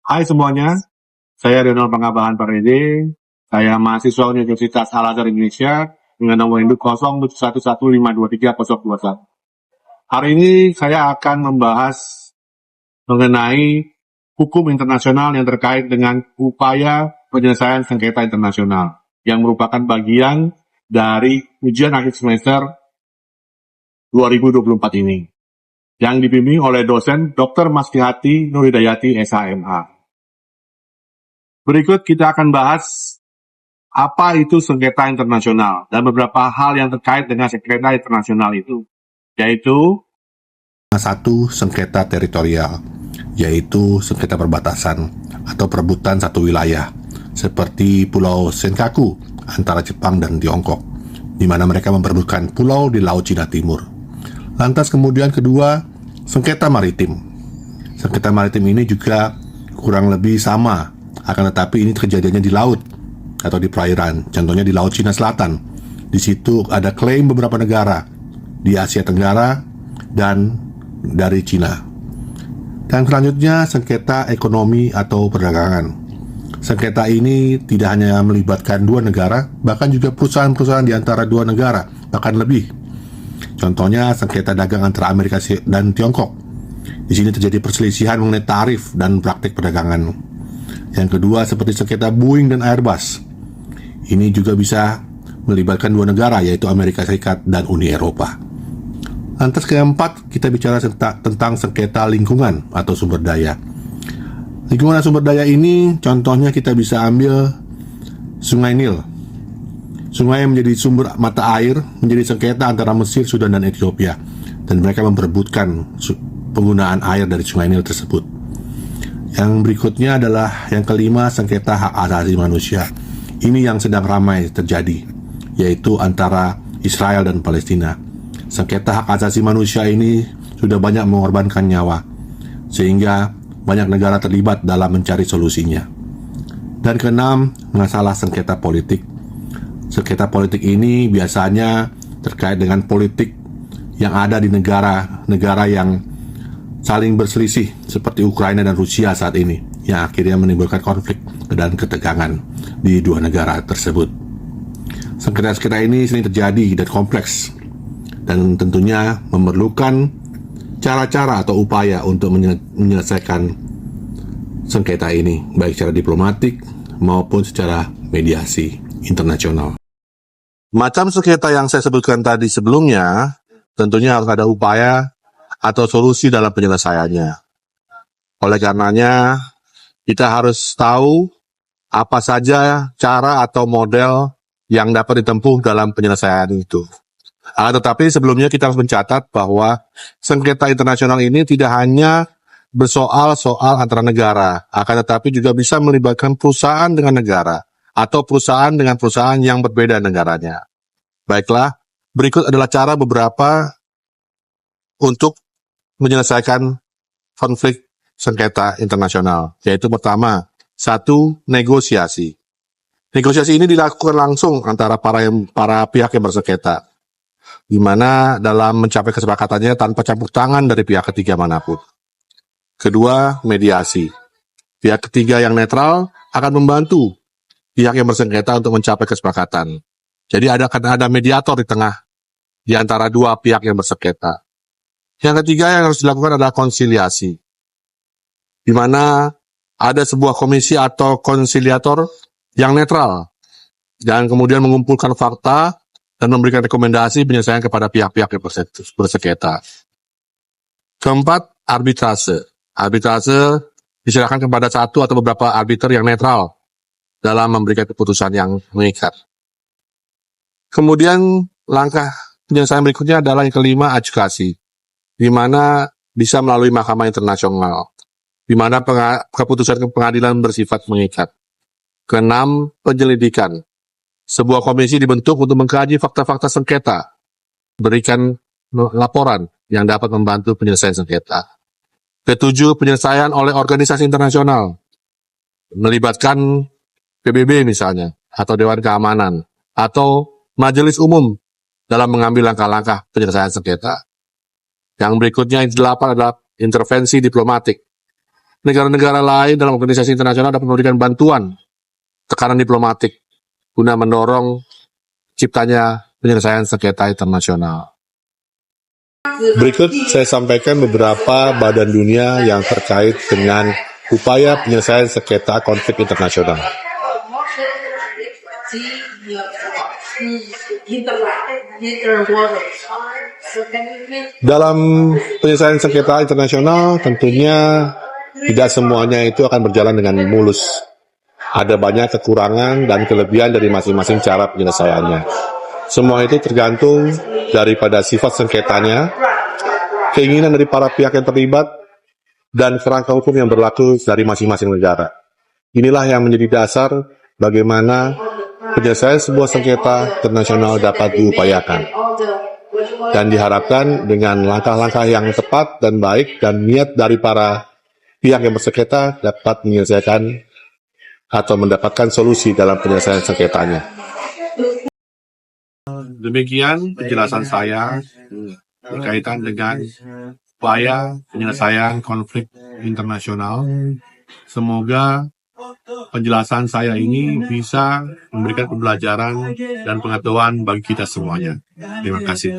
Hai semuanya, saya Donald Pangabahan Parede. Saya mahasiswa Universitas Al-Azhar Indonesia dengan nomor induk 0711523021. Hari ini saya akan membahas mengenai hukum internasional yang terkait dengan upaya penyelesaian sengketa internasional yang merupakan bagian dari ujian akhir semester 2024 ini yang dibimbing oleh dosen Dr. Maslihati Nurhidayati SHMA. Berikut kita akan bahas apa itu sengketa internasional dan beberapa hal yang terkait dengan sengketa internasional itu, yaitu Satu, sengketa teritorial, yaitu sengketa perbatasan atau perebutan satu wilayah, seperti Pulau Senkaku antara Jepang dan Tiongkok, di mana mereka memperebutkan pulau di Laut Cina Timur. Lantas kemudian kedua, sengketa maritim. Sengketa maritim ini juga kurang lebih sama, akan tetapi ini kejadiannya di laut atau di perairan, contohnya di Laut Cina Selatan. Di situ ada klaim beberapa negara di Asia Tenggara dan dari Cina. Dan selanjutnya sengketa ekonomi atau perdagangan. Sengketa ini tidak hanya melibatkan dua negara, bahkan juga perusahaan-perusahaan di antara dua negara, bahkan lebih. Contohnya sengketa dagang antara Amerika dan Tiongkok. Di sini terjadi perselisihan mengenai tarif dan praktik perdagangan. Yang kedua seperti sengketa Boeing dan Airbus. Ini juga bisa melibatkan dua negara, yaitu Amerika Serikat dan Uni Eropa. Lantas keempat, kita bicara tentang sengketa lingkungan atau sumber daya. Lingkungan dan sumber daya ini contohnya kita bisa ambil Sungai Nil. Sungai yang menjadi sumber mata air menjadi sengketa antara Mesir, Sudan, dan Ethiopia, dan mereka memperebutkan penggunaan air dari Sungai Nil tersebut. Yang berikutnya adalah yang kelima, sengketa hak asasi manusia. Ini yang sedang ramai terjadi, yaitu antara Israel dan Palestina. Sengketa hak asasi manusia ini sudah banyak mengorbankan nyawa, sehingga banyak negara terlibat dalam mencari solusinya. Dan keenam, masalah sengketa politik. Sengketa politik ini biasanya terkait dengan politik yang ada di negara-negara yang saling berselisih, seperti Ukraina dan Rusia saat ini, yang akhirnya menimbulkan konflik dan ketegangan di dua negara tersebut. Sengketa-sengketa ini sering terjadi dan kompleks, dan tentunya memerlukan cara-cara atau upaya untuk menyelesaikan sengketa ini, baik secara diplomatik maupun secara mediasi internasional. Macam sengketa yang saya sebutkan tadi sebelumnya, tentunya harus ada upaya atau solusi dalam penyelesaiannya. Oleh karenanya, kita harus tahu apa saja cara atau model yang dapat ditempuh dalam penyelesaian itu. Tetapi sebelumnya kita harus mencatat bahwa sengketa internasional ini tidak hanya bersoal antara negara, akan tetapi juga bisa melibatkan perusahaan dengan negara, atau perusahaan dengan perusahaan yang berbeda negaranya. Baiklah, berikut adalah cara beberapa untuk menyelesaikan konflik sengketa internasional, yaitu pertama, satu, negosiasi. Negosiasi ini dilakukan langsung antara para pihak yang bersengketa, di mana dalam mencapai kesepakatannya tanpa campur tangan dari pihak ketiga manapun. Kedua, mediasi. Pihak ketiga yang netral akan membantu pihak yang bersengketa untuk mencapai kesepakatan. Jadi akan ada mediator di tengah, di antara dua pihak yang bersengketa. Yang ketiga yang harus dilakukan adalah konsiliasi, di mana ada sebuah komisi atau konsiliator yang netral, dan kemudian mengumpulkan fakta dan memberikan rekomendasi penyelesaian kepada pihak-pihak yang bersengketa. Keempat, arbitrase. Arbitrase diserahkan kepada satu atau beberapa arbiter yang netral dalam memberikan keputusan yang mengikat. Kemudian langkah penyelesaian berikutnya adalah yang kelima, adjudikasi, di mana bisa melalui mahkamah internasional, di mana keputusan pengadilan bersifat mengikat. Keenam, penyelidikan. Sebuah komisi dibentuk untuk mengkaji fakta-fakta sengketa, berikan laporan yang dapat membantu penyelesaian sengketa. Ketujuh, penyelesaian oleh organisasi internasional, melibatkan PBB misalnya, atau Dewan Keamanan, atau Majelis Umum dalam mengambil langkah-langkah penyelesaian sengketa. Yang berikutnya, yang ke-8 adalah intervensi diplomatik, negara-negara lain dalam organisasi internasional dapat memberikan bantuan tekanan diplomatik guna mendorong ciptanya penyelesaian sengketa internasional. Berikut saya sampaikan beberapa badan dunia yang terkait dengan upaya penyelesaian sengketa konflik internasional. Dalam penyelesaian sengketa internasional, tentunya tidak semuanya itu akan berjalan dengan mulus. Ada banyak kekurangan dan kelebihan dari masing-masing cara penyelesaiannya. Semua itu tergantung daripada sifat sengketanya, keinginan dari para pihak yang terlibat, dan kerangka hukum yang berlaku dari masing-masing negara. Inilah yang menjadi dasar bagaimana penyelesaian sebuah sengketa internasional dapat diupayakan. Dan diharapkan dengan langkah-langkah yang tepat dan baik dan niat dari para pihak yang bersengketa dapat menyelesaikan atau mendapatkan solusi dalam penyelesaian sengketanya. Demikian penjelasan saya berkaitan dengan upaya penyelesaian konflik internasional. Semoga penjelasan saya ini bisa memberikan pembelajaran dan pengetahuan bagi kita semuanya. Terima kasih.